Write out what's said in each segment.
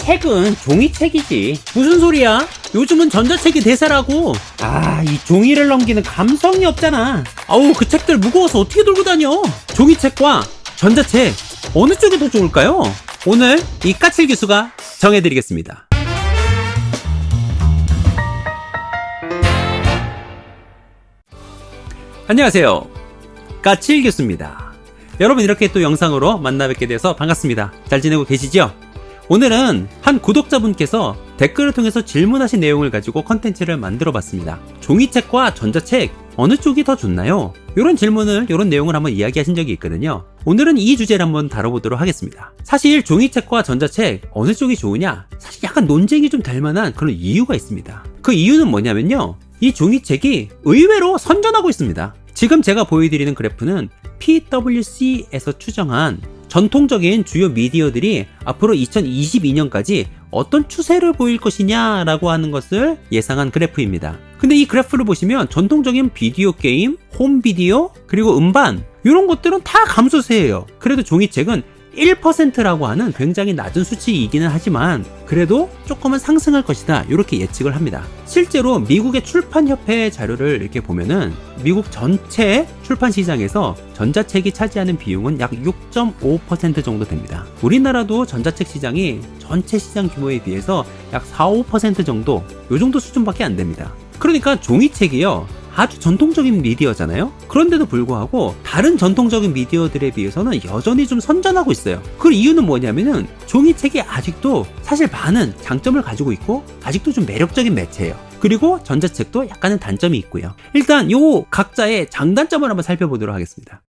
책은 종이책이지. 무슨 소리야? 요즘은 전자책이 대세라고. 이 종이를 넘기는 감성이 없잖아. 아우, 그 책들 무거워서 어떻게 들고 다녀? 종이책과 전자책 어느 쪽이 더 좋을까요? 오늘 이 까칠 교수가 정해드리겠습니다. 안녕하세요, 까칠 교수입니다. 여러분, 이렇게 또 영상으로 만나 뵙게 돼서 반갑습니다. 잘 지내고 계시죠? 오늘은 한 구독자분께서 댓글을 통해서 질문하신 내용을 가지고 컨텐츠를 만들어 봤습니다. 종이책과 전자책 어느 쪽이 더 좋나요? 이런 질문을, 이런 내용을 한번 이야기하신 적이 있거든요. 오늘은 이 주제를 한번 다뤄보도록 하겠습니다. 사실 종이책과 전자책 어느 쪽이 좋으냐, 사실 약간 논쟁이 좀 될 만한 그런 이유가 있습니다. 그 이유는 뭐냐면요, 이 종이책이 의외로 선전하고 있습니다. 지금 제가 보여드리는 그래프는 PwC에서 추정한 전통적인 주요 미디어들이 앞으로 2022년까지 어떤 추세를 보일 것이냐 라고 하는 것을 예상한 그래프입니다. 근데 이 그래프를 보시면 전통적인 비디오 게임, 홈 비디오, 그리고 음반, 이런 것들은 다 감소세예요. 그래도 종이책은 1%라고 하는 굉장히 낮은 수치이기는 하지만 그래도 조금은 상승할 것이다, 이렇게 예측을 합니다. 실제로 미국의 출판협회 자료를 이렇게 보면은 미국 전체 출판 시장에서 전자책이 차지하는 비용은 약 6.5% 정도 됩니다. 우리나라도 전자책 시장이 전체 시장 규모에 비해서 약 4-5% 정도, 이 정도 수준밖에 안 됩니다. 그러니까 종이책이요, 아주 전통적인 미디어잖아요. 그런데도 불구하고 다른 전통적인 미디어들에 비해서는 여전히 좀 선전하고 있어요. 그 이유는 뭐냐면은 종이책이 아직도 사실 많은 장점을 가지고 있고 아직도 좀 매력적인 매체예요. 그리고 전자책도 약간은 단점이 있고요. 일단 요 각자의 장단점을 한번 살펴보도록 하겠습니다.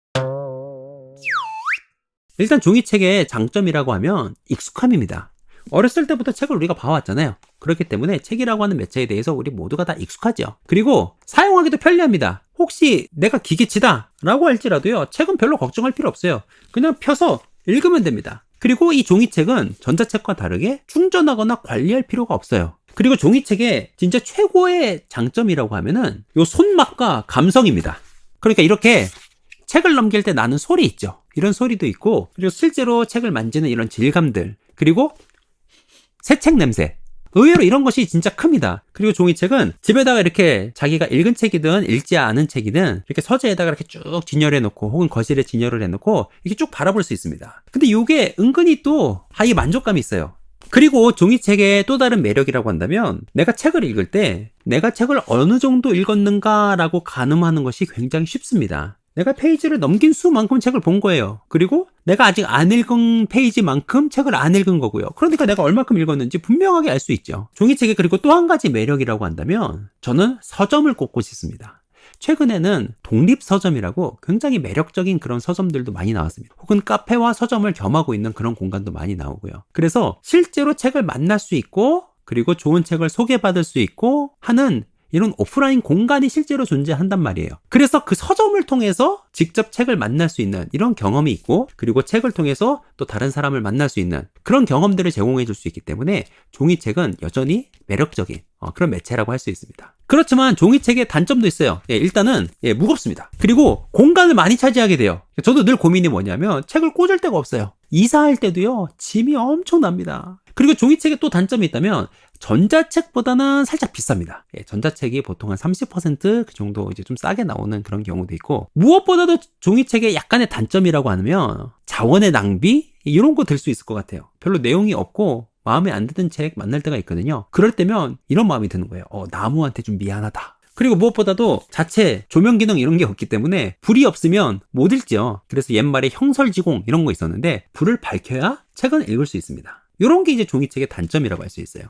일단 종이책의 장점이라고 하면 익숙함입니다. 어렸을 때부터 책을 우리가 봐왔잖아요. 그렇기 때문에 책이라고 하는 매체에 대해서 우리 모두가 다 익숙하죠. 그리고 사용하기도 편리합니다. 혹시 내가 기계치다 라고 할지라도요, 책은 별로 걱정할 필요 없어요. 그냥 펴서 읽으면 됩니다. 그리고 이 종이책은 전자책과 다르게 충전하거나 관리할 필요가 없어요. 그리고 종이책의 진짜 최고의 장점이라고 하면은 요 손맛과 감성입니다. 그러니까 이렇게 책을 넘길 때 나는 소리 있죠. 이런 소리도 있고, 그리고 실제로 책을 만지는 이런 질감들, 그리고 새 책 냄새, 의외로 이런 것이 진짜 큽니다. 그리고 종이책은 집에다가 이렇게 자기가 읽은 책이든 읽지 않은 책이든 이렇게 서재에다가 이렇게 쭉 진열해 놓고, 혹은 거실에 진열을 해 놓고 이렇게 쭉 바라볼 수 있습니다. 근데 이게 은근히 또 이 만족감이 있어요. 그리고 종이책의 또 다른 매력이라고 한다면, 내가 책을 읽을 때 내가 책을 어느 정도 읽었는가라고 가늠하는 것이 굉장히 쉽습니다. 내가 페이지를 넘긴 수만큼 책을 본 거예요. 그리고 내가 아직 안 읽은 페이지만큼 책을 안 읽은 거고요. 그러니까 내가 얼마큼 읽었는지 분명하게 알 수 있죠. 종이책의 그리고 또 한 가지 매력이라고 한다면, 저는 서점을 꼽고 싶습니다. 최근에는 독립서점이라고 굉장히 매력적인 그런 서점들도 많이 나왔습니다. 혹은 카페와 서점을 겸하고 있는 그런 공간도 많이 나오고요. 그래서 실제로 책을 만날 수 있고, 그리고 좋은 책을 소개받을 수 있고 하는 이런 오프라인 공간이 실제로 존재한단 말이에요. 그래서 그 서점을 통해서 직접 책을 만날 수 있는 이런 경험이 있고, 그리고 책을 통해서 또 다른 사람을 만날 수 있는 그런 경험들을 제공해 줄 수 있기 때문에 종이책은 여전히 매력적인 그런 매체라고 할 수 있습니다. 그렇지만 종이책의 단점도 있어요. 일단은 무겁습니다. 그리고 공간을 많이 차지하게 돼요. 저도 늘 고민이 뭐냐면, 책을 꽂을 데가 없어요. 이사할 때도요, 짐이 엄청납니다. 그리고 종이책의 또 단점이 있다면, 전자책보다는 살짝 비쌉니다. 전자책이 보통 한 30% 그 정도 이제 좀 싸게 나오는 그런 경우도 있고, 무엇보다도 종이책의 약간의 단점이라고 하면 자원의 낭비? 이런 거 들 수 있을 것 같아요. 별로 내용이 없고 마음에 안 드는 책 만날 때가 있거든요. 그럴 때면 이런 마음이 드는 거예요. 나무한테 좀 미안하다. 그리고 무엇보다도 자체 조명 기능 이런 게 없기 때문에 불이 없으면 못 읽죠. 그래서 옛말에 형설지공 이런 거 있었는데, 불을 밝혀야 책은 읽을 수 있습니다. 이런 게 이제 종이책의 단점이라고 할 수 있어요.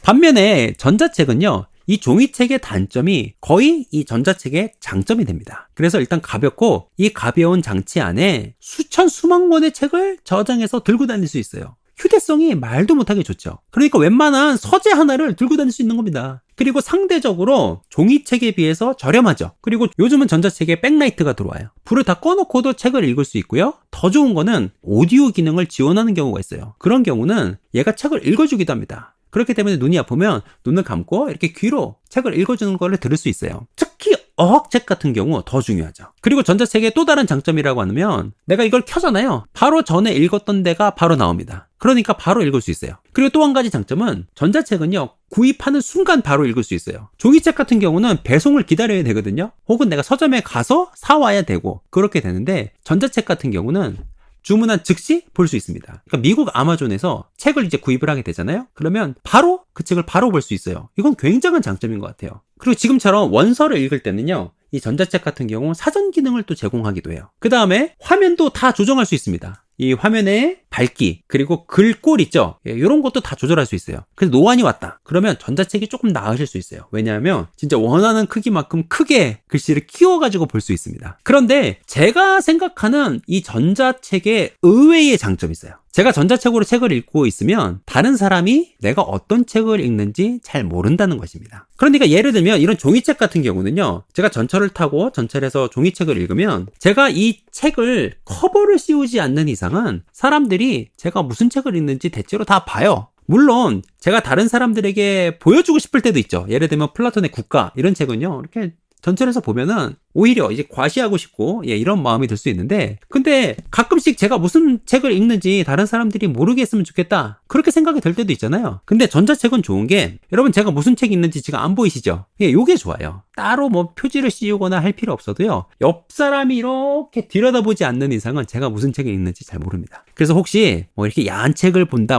반면에 전자책은요, 이 종이책의 단점이 거의 이 전자책의 장점이 됩니다. 그래서 일단 가볍고, 이 가벼운 장치 안에 수천 수만 권의 책을 저장해서 들고 다닐 수 있어요. 휴대성이 말도 못하게 좋죠. 그러니까 웬만한 서재 하나를 들고 다닐 수 있는 겁니다. 그리고 상대적으로 종이책에 비해서 저렴하죠. 그리고 요즘은 전자책에 백라이트가 들어와요. 불을 다 꺼놓고도 책을 읽을 수 있고요. 더 좋은 거는 오디오 기능을 지원하는 경우가 있어요. 그런 경우는 얘가 책을 읽어주기도 합니다. 그렇기 때문에 눈이 아프면 눈을 감고 이렇게 귀로 책을 읽어주는 거를 들을 수 있어요. 특히 어학책 같은 경우 더 중요하죠. 그리고 전자책의 또 다른 장점이라고 하면 내가 이걸 켜잖아요. 바로 전에 읽었던 데가 바로 나옵니다. 그러니까 바로 읽을 수 있어요. 그리고 또 한 가지 장점은 전자책은요, 구입하는 순간 바로 읽을 수 있어요. 종이책 같은 경우는 배송을 기다려야 되거든요. 혹은 내가 서점에 가서 사와야 되고 그렇게 되는데, 전자책 같은 경우는 주문한 즉시 볼 수 있습니다. 그러니까 미국 아마존에서 책을 이제 구입을 하게 되잖아요. 그러면 바로 그 책을 바로 볼 수 있어요. 이건 굉장한 장점인 것 같아요. 그리고 지금처럼 원서를 읽을 때는요, 이 전자책 같은 경우 사전 기능을 또 제공하기도 해요. 그 다음에 화면도 다 조정할 수 있습니다. 이 화면의 밝기, 그리고 글꼴 있죠? 이런 것도 다 조절할 수 있어요. 그래서 노안이 왔다 그러면 전자책이 조금 나으실 수 있어요. 왜냐하면 진짜 원하는 크기만큼 크게 글씨를 키워가지고 볼 수 있습니다. 그런데 제가 생각하는 이 전자책의 의외의 장점이 있어요. 제가 전자책으로 책을 읽고 있으면 다른 사람이 내가 어떤 책을 읽는지 잘 모른다는 것입니다. 그러니까 예를 들면 이런 종이책 같은 경우는요, 제가 전철을 타고 전철에서 종이책을 읽으면 제가 이 책을 커버를 씌우지 않는 이상은 사람들이 제가 무슨 책을 읽는지 대체로 다 봐요. 물론 제가 다른 사람들에게 보여주고 싶을 때도 있죠. 예를 들면 플라톤의 국가 이런 책은요, 이렇게 전철에서 보면은 오히려 이제 과시하고 싶고 이런 마음이 들 수 있는데, 근데 가끔씩 제가 무슨 책을 읽는지 다른 사람들이 모르게 했으면 좋겠다 그렇게 생각이 들 때도 있잖아요. 근데 전자책은 좋은 게, 여러분 제가 무슨 책 읽는지 지금 안 보이시죠? 요게 좋아요. 따로 뭐 표지를 씌우거나 할 필요 없어도요, 옆 사람이 이렇게 들여다보지 않는 이상은 제가 무슨 책을 읽는지 잘 모릅니다. 그래서 혹시 뭐 이렇게 야한 책을 본다,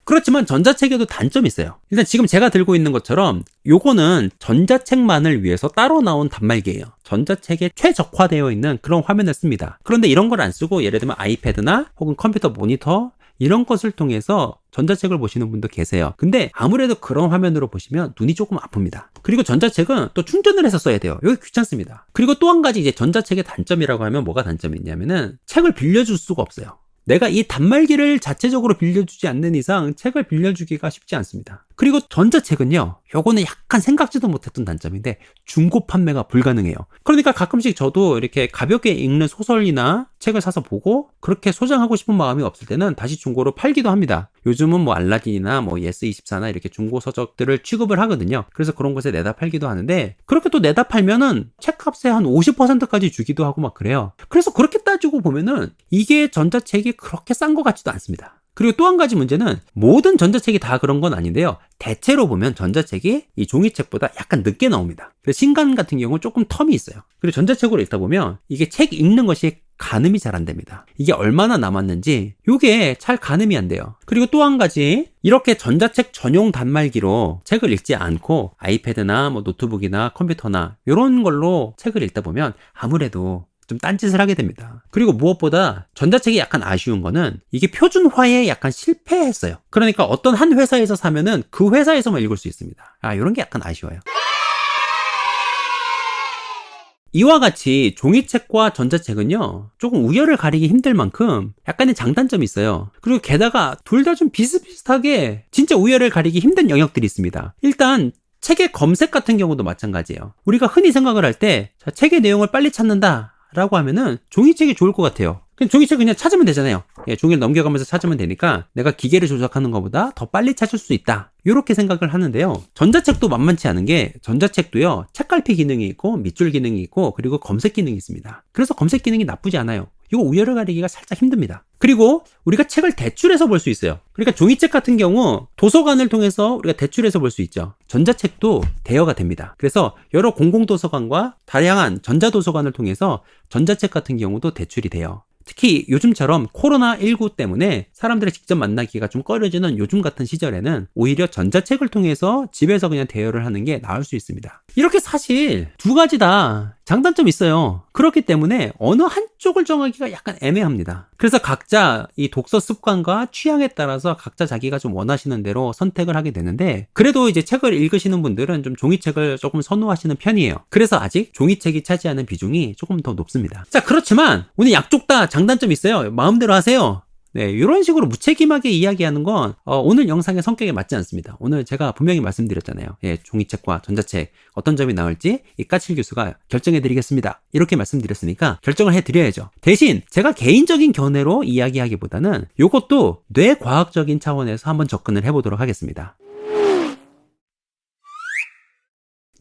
그렇지만 전자책에도 단점이 있어요. 일단 지금 제가 들고 있는 것처럼 요거는 전자책만을 위해서 따로 나온 단말기예요. 전자책에 최적화되어 있는 그런 화면을 씁니다. 그런데 이런 걸 안 쓰고 예를 들면 아이패드나 혹은 컴퓨터 모니터 이런 것을 통해서 전자책을 보시는 분도 계세요. 근데 아무래도 그런 화면으로 보시면 눈이 조금 아픕니다. 그리고 전자책은 또 충전을 해서 써야 돼요. 여기 귀찮습니다. 그리고 또 한 가지 이제 전자책의 단점이라고 하면 뭐가 단점이 있냐면은 책을 빌려줄 수가 없어요. 내가 이 단말기를 자체적으로 빌려주지 않는 이상 책을 빌려주기가 쉽지 않습니다. 그리고 전자책은요, 요거는 약간 생각지도 못했던 단점인데 중고 판매가 불가능해요. 그러니까 가끔씩 저도 이렇게 가볍게 읽는 소설이나 책을 사서 보고 그렇게 소장하고 싶은 마음이 없을 때는 다시 중고로 팔기도 합니다. 요즘은 뭐 알라딘이나 뭐 예스24나 이렇게 중고 서적들을 취급을 하거든요. 그래서 그런 곳에 내다 팔기도 하는데, 그렇게 또 내다 팔면은 책값의 한 50%까지 주기도 하고 막 그래요. 그래서 그렇게 따지고 보면은 이게 전자책이 그렇게 싼 것 같지도 않습니다. 그리고 또 한 가지 문제는 모든 전자책이 다 그런 건 아닌데요, 대체로 보면 전자책이 이 종이책보다 약간 늦게 나옵니다. 그래서 신간 같은 경우는 조금 텀이 있어요. 그리고 전자책으로 읽다 보면 이게 책 읽는 것이 가늠이 잘 안 됩니다. 이게 얼마나 남았는지 이게 잘 가늠이 안 돼요. 그리고 또 한 가지, 이렇게 전자책 전용 단말기로 책을 읽지 않고 아이패드나 뭐 노트북이나 컴퓨터나 이런 걸로 책을 읽다 보면 아무래도 좀 딴짓을 하게 됩니다. 그리고 무엇보다 전자책이 약간 아쉬운 거는 이게 표준화에 약간 실패했어요. 그러니까 어떤 한 회사에서 사면은 그 회사에서만 읽을 수 있습니다. 이런 게 약간 아쉬워요. 이와 같이 종이책과 전자책은요, 조금 우열을 가리기 힘들 만큼 약간의 장단점이 있어요. 그리고 게다가 둘 다 좀 비슷비슷하게 진짜 우열을 가리기 힘든 영역들이 있습니다. 일단 책의 검색 같은 경우도 마찬가지예요. 우리가 흔히 생각을 할 때 책의 내용을 빨리 찾는다 라고 하면은 종이책이 좋을 것 같아요. 그냥 종이책 그냥 찾으면 되잖아요. 종이를 넘겨가면서 찾으면 되니까 내가 기계를 조작하는 것보다 더 빨리 찾을 수 있다, 이렇게 생각을 하는데요, 전자책도 만만치 않은 게, 전자책도요 책갈피 기능이 있고 밑줄 기능이 있고 그리고 검색 기능이 있습니다. 그래서 검색 기능이 나쁘지 않아요. 이거 우열을 가리기가 살짝 힘듭니다. 그리고 우리가 책을 대출해서 볼 수 있어요. 그러니까 종이책 같은 경우 도서관을 통해서 우리가 대출해서 볼 수 있죠. 전자책도 대여가 됩니다. 그래서 여러 공공도서관과 다양한 전자도서관을 통해서 전자책 같은 경우도 대출이 돼요. 특히 요즘처럼 코로나19 때문에 사람들을 직접 만나기가 좀 꺼려지는 요즘 같은 시절에는 오히려 전자책을 통해서 집에서 그냥 대여를 하는 게 나을 수 있습니다. 이렇게 사실 두 가지 다 장단점이 있어요. 그렇기 때문에 어느 한쪽을 정하기가 약간 애매합니다. 그래서 각자 이 독서 습관과 취향에 따라서 각자 자기가 좀 원하시는 대로 선택을 하게 되는데, 그래도 이제 책을 읽으시는 분들은 좀 종이책을 조금 선호하시는 편이에요. 그래서 아직 종이책이 차지하는 비중이 조금 더 높습니다. 자, 그렇지만 오늘 양쪽 다 장단점이 있어요. 마음대로 하세요. 네, 이런 식으로 무책임하게 이야기하는 건 오늘 영상의 성격에 맞지 않습니다. 오늘 제가 분명히 말씀드렸잖아요. 종이책과 전자책 어떤 점이 나을지 이 까칠 교수가 결정해드리겠습니다, 이렇게 말씀드렸으니까 결정을 해드려야죠. 대신 제가 개인적인 견해로 이야기하기보다는 이것도 뇌과학적인 차원에서 한번 접근을 해보도록 하겠습니다.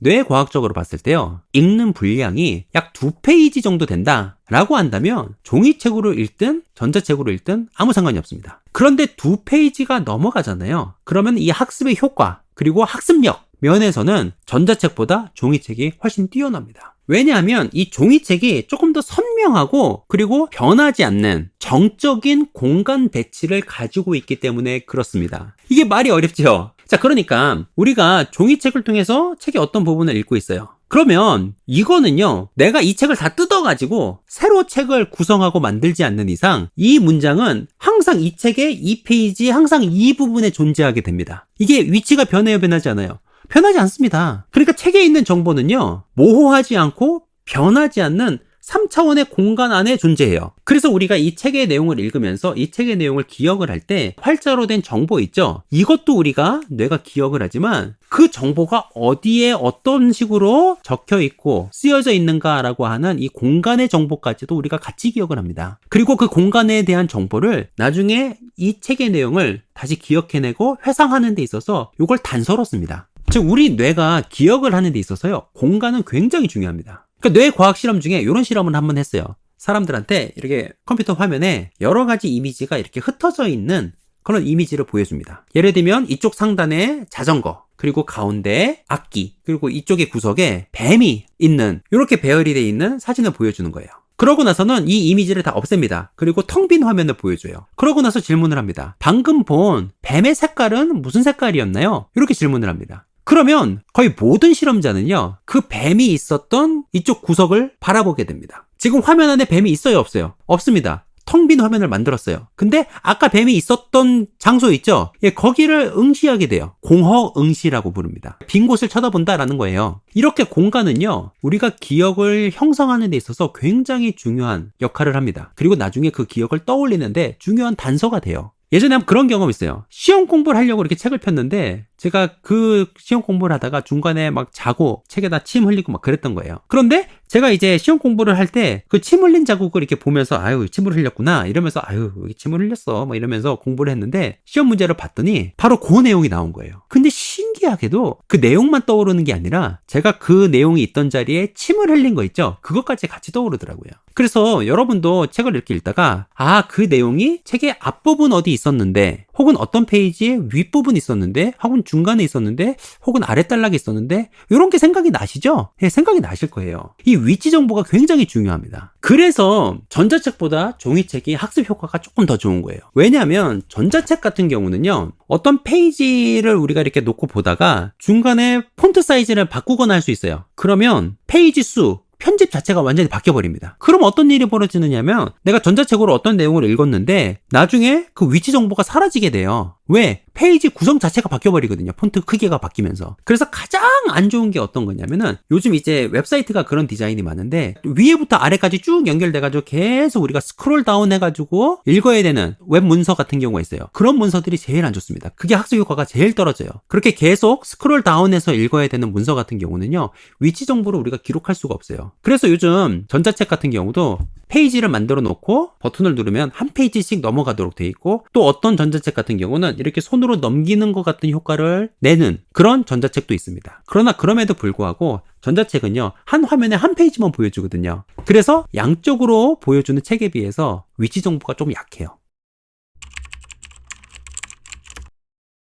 뇌과학적으로 봤을 때요, 읽는 분량이 약 2페이지 정도 된다 라고 한다면 종이책으로 읽든 전자책으로 읽든 아무 상관이 없습니다. 그런데 2페이지가 넘어가잖아요. 그러면 이 학습의 효과 그리고 학습력 면에서는 전자책보다 종이책이 훨씬 뛰어납니다. 왜냐하면 이 종이책이 조금 더 선명하고 그리고 변하지 않는 정적인 공간 배치를 가지고 있기 때문에 그렇습니다. 이게 말이 어렵죠? 자, 그러니까 우리가 종이책을 통해서 책의 어떤 부분을 읽고 있어요. 그러면 이거는요, 내가 이 책을 다 뜯어가지고 새로 책을 구성하고 만들지 않는 이상 이 문장은 항상 이 책의 이 페이지 항상 이 부분에 존재하게 됩니다. 이게 위치가 변해요, 변하지 않아요? 변하지 않습니다. 그러니까 책에 있는 정보는요, 모호하지 않고 변하지 않는 3차원의 공간 안에 존재해요. 그래서 우리가 이 책의 내용을 읽으면서 이 책의 내용을 기억을 할 때 활자로 된 정보 있죠? 이것도 우리가 뇌가 기억을 하지만 그 정보가 어디에 어떤 식으로 적혀 있고 쓰여져 있는가라고 하는 이 공간의 정보까지도 우리가 같이 기억을 합니다. 그리고 그 공간에 대한 정보를 나중에 이 책의 내용을 다시 기억해내고 회상하는 데 있어서 이걸 단서로 씁니다. 즉 우리 뇌가 기억을 하는 데 있어서요, 공간은 굉장히 중요합니다. 그러니까 뇌 과학 실험 중에 이런 실험을 한번 했어요. 사람들한테 이렇게 컴퓨터 화면에 여러 가지 이미지가 이렇게 흩어져 있는 그런 이미지를 보여줍니다. 예를 들면 이쪽 상단에 자전거, 그리고 가운데 악기, 그리고 이쪽의 구석에 뱀이 있는 이렇게 배열이 되어 있는 사진을 보여주는 거예요. 그러고 나서는 이 이미지를 다 없앱니다. 그리고 텅 빈 화면을 보여줘요. 그러고 나서 질문을 합니다. 방금 본 뱀의 색깔은 무슨 색깔이었나요? 이렇게 질문을 합니다. 그러면 거의 모든 실험자는요, 그 뱀이 있었던 이쪽 구석을 바라보게 됩니다. 지금 화면 안에 뱀이 있어요, 없어요? 없습니다. 텅 빈 화면을 만들었어요. 근데 아까 뱀이 있었던 장소 있죠? 예, 거기를 응시하게 돼요. 공허응시라고 부릅니다. 빈 곳을 쳐다본다라는 거예요. 이렇게 공간은요, 우리가 기억을 형성하는 데 있어서 굉장히 중요한 역할을 합니다. 그리고 나중에 그 기억을 떠올리는데 중요한 단서가 돼요. 예전에 한번 그런 경험이 있어요. 시험 공부를 하려고 이렇게 책을 폈는데 제가 그 시험 공부를 하다가 중간에 막 자고 책에다 침 흘리고 막 그랬던 거예요. 그런데 제가 이제 시험 공부를 할 때 그 침 흘린 자국을 이렇게 보면서 아유, 침을 흘렸구나 이러면서 아유, 여기 침을 흘렸어 막 이러면서 공부를 했는데 시험 문제를 봤더니 바로 그 내용이 나온 거예요. 근데 신기하게도 그 내용만 떠오르는 게 아니라 제가 그 내용이 있던 자리에 침을 흘린 거 있죠? 그것까지 같이 떠오르더라고요. 그래서 여러분도 책을 이렇게 읽다가 아, 그 내용이 책의 앞부분 어디 있었는데 혹은 어떤 페이지에 윗부분 있었는데 혹은 중간에 있었는데 혹은 아랫단락에 있었는데 이런 게 생각이 나시죠? 예, 생각이 나실 거예요. 이 위치 정보가 굉장히 중요합니다. 그래서 전자책보다 종이책이 학습 효과가 조금 더 좋은 거예요. 왜냐하면 전자책 같은 경우는요, 어떤 페이지를 우리가 이렇게 놓고 보다가 중간에 폰트 사이즈를 바꾸거나 할 수 있어요. 그러면 페이지 수, 편집 자체가 완전히 바뀌어버립니다. 그럼 어떤 일이 벌어지느냐면 내가 전자책으로 어떤 내용을 읽었는데 나중에 그 위치 정보가 사라지게 돼요. 왜? 페이지 구성 자체가 바뀌어버리거든요. 폰트 크기가 바뀌면서. 그래서 가장 안 좋은 게 어떤 거냐면은 요즘 이제 웹사이트가 그런 디자인이 많은데 위에부터 아래까지 쭉 연결돼가지고 계속 우리가 스크롤 다운 해가지고 읽어야 되는 웹 문서 같은 경우가 있어요. 그런 문서들이 제일 안 좋습니다. 그게 학습 효과가 제일 떨어져요. 그렇게 계속 스크롤 다운해서 읽어야 되는 문서 같은 경우는요, 위치 정보를 우리가 기록할 수가 없어요. 그래서 요즘 전자책 같은 경우도 페이지를 만들어 놓고 버튼을 누르면 한 페이지씩 넘어가도록 돼 있고, 또 어떤 전자책 같은 경우는 이렇게 손으로 넘기는 것 같은 효과를 내는 그런 전자책도 있습니다. 그러나 그럼에도 불구하고 전자책은요, 한 화면에 한 페이지만 보여주거든요. 그래서 양쪽으로 보여주는 책에 비해서 위치 정보가 좀 약해요.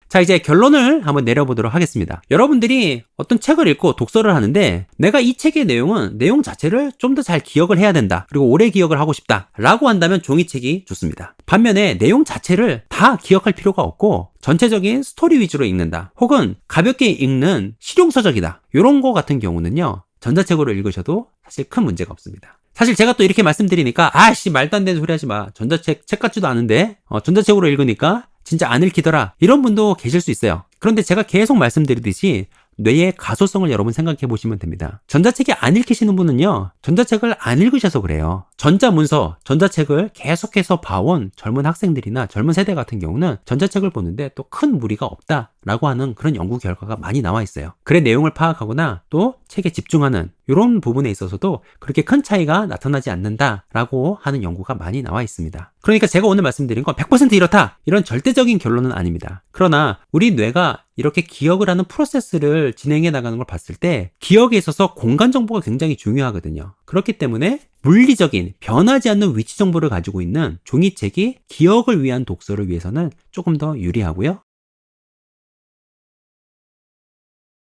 자, 이제 결론을 한번 내려보도록 하겠습니다. 여러분들이 어떤 책을 읽고 독서를 하는데 내가 이 책의 내용 자체를 좀 더 잘 기억을 해야 된다, 그리고 오래 기억을 하고 싶다 라고 한다면 종이책이 좋습니다. 반면에 내용 자체를 다 기억할 필요가 없고 전체적인 스토리 위주로 읽는다, 혹은 가볍게 읽는 실용서적이다, 이런 거 같은 경우는요, 전자책으로 읽으셔도 사실 큰 문제가 없습니다. 사실 제가 또 이렇게 말씀드리니까 아씨, 말도 안 되는 소리 하지 마, 전자책 책 같지도 않은데 전자책으로 읽으니까 진짜 안 읽히더라, 이런 분도 계실 수 있어요. 그런데 제가 계속 말씀드리듯이 뇌의 가소성을 여러분 생각해 보시면 됩니다. 전자책이 안 읽히시는 분은요, 전자책을 안 읽으셔서 그래요. 전자문서, 전자책을 계속해서 봐온 젊은 학생들이나 젊은 세대 같은 경우는 전자책을 보는데 또 큰 무리가 없다라고 하는 그런 연구 결과가 많이 나와 있어요. 글의 내용을 파악하거나 또 책에 집중하는 이런 부분에 있어서도 그렇게 큰 차이가 나타나지 않는다라고 하는 연구가 많이 나와 있습니다. 그러니까 제가 오늘 말씀드린 건 100% 이렇다! 이런 절대적인 결론은 아닙니다. 그러나 우리 뇌가 이렇게 기억을 하는 프로세스를 진행해 나가는 걸 봤을 때 기억에 있어서 공간 정보가 굉장히 중요하거든요. 그렇기 때문에 물리적인 변하지 않는 위치 정보를 가지고 있는 종이책이 기억을 위한 독서를 위해서는 조금 더 유리하고요.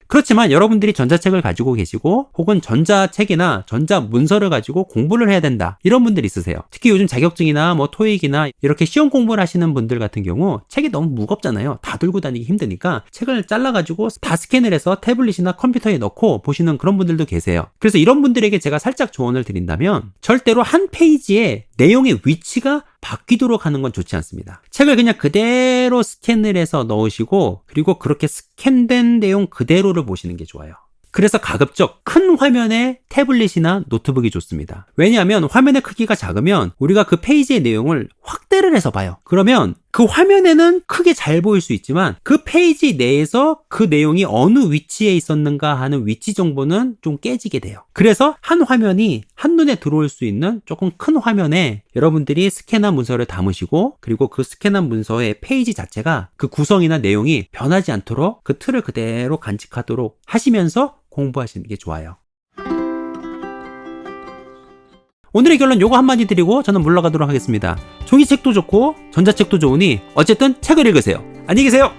그렇지만 여러분들이 전자책을 가지고 계시고 혹은 전자책이나 전자문서를 가지고 공부를 해야 된다 이런 분들 있으세요. 특히 요즘 자격증이나 뭐 토익이나 이렇게 시험 공부를 하시는 분들 같은 경우 책이 너무 무겁잖아요. 다 들고 다니기 힘드니까 책을 잘라가지고 다 스캔을 해서 태블릿이나 컴퓨터에 넣고 보시는 그런 분들도 계세요. 그래서 이런 분들에게 제가 살짝 조언을 드린다면 절대로 한 페이지에 내용의 위치가 바뀌도록 하는 건 좋지 않습니다. 책을 그냥 그대로 스캔을 해서 넣으시고 그리고 그렇게 스캔된 내용 그대로를 보시는 게 좋아요. 그래서 가급적 큰 화면의 태블릿이나 노트북이 좋습니다. 왜냐하면 화면의 크기가 작으면 우리가 그 페이지의 내용을 확대를 해서 봐요. 그러면 그 화면에는 크게 잘 보일 수 있지만 그 페이지 내에서 그 내용이 어느 위치에 있었는가 하는 위치 정보는 좀 깨지게 돼요. 그래서 한 화면이 한눈에 들어올 수 있는 조금 큰 화면에 여러분들이 스캔한 문서를 담으시고 그리고 그 스캔한 문서의 페이지 자체가 그 구성이나 내용이 변하지 않도록 그 틀을 그대로 간직하도록 하시면서 공부하시는 게 좋아요. 오늘의 결론 요거 한마디 드리고 저는 물러가도록 하겠습니다. 종이책도 좋고 전자책도 좋으니 어쨌든 책을 읽으세요. 안녕히 계세요.